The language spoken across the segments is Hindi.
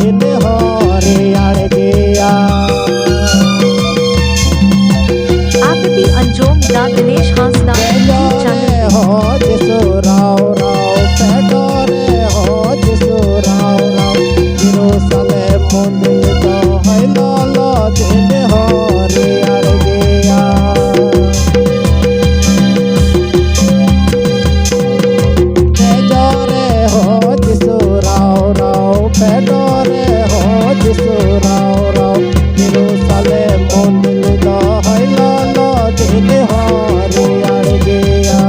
दिन होरे अड़ गया। Happy Anjom da Dinesh Hasna YouTube channel हो जिसो राव राव पेडोरे हो जिसो राव राव जेरूशलेम मंदिर तो है लाला दिन होरे अड़ गया। पेडोरे हो जिसो राव राव पेडोरे हो जिसो राव राव जेरूशलेम मंदिर तो है लाला दिन होरे अड़ गया।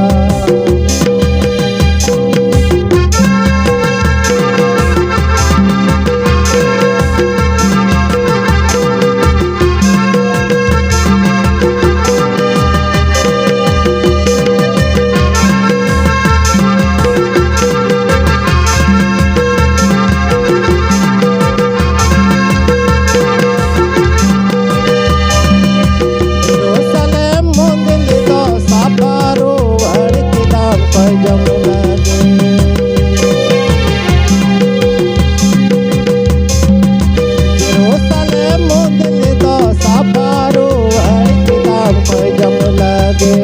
जेरूशलेम मंदिर तो सापारो हड़की दाम पैजम लगे। जेरूशलेम मंदिर तो सापारो हड़की दाम पैजम लगे।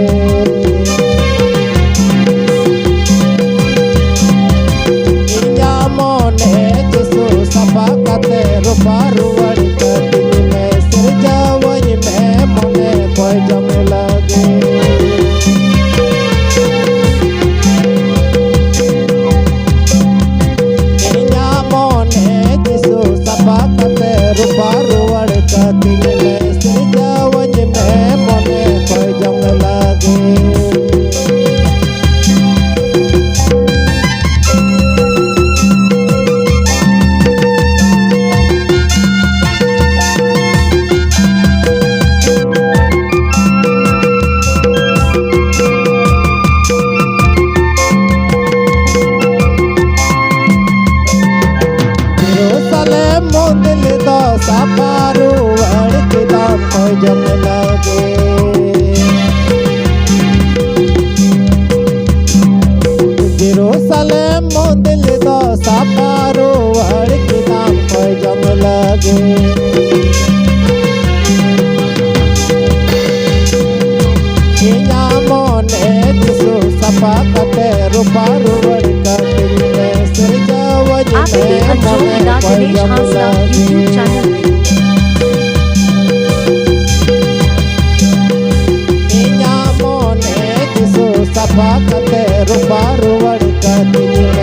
इया मोने जिसो सफा कते रुपारू वड़क दिल में सिरजावई में मोने पैजम लगे। इया मोने जिसो सफा कते रुपारू वड़क दिल में सिरजावई में मोने पैजम लगे। जेरूशलेम मंदिर तो सापारू हड़की दाम पैजम लगे। जेरूशलेम मंदिर तो सापारू हड़की दाम पैजम लगे। इया मोने जिसो सफा कते रुपारू वड़क दिल में सिरजावई Happy में Anjom मोने da Dinesh पैजम Hasna YouTube लगे। channel इया मोने जिसो सफा कते रुपारू वड़क दिल में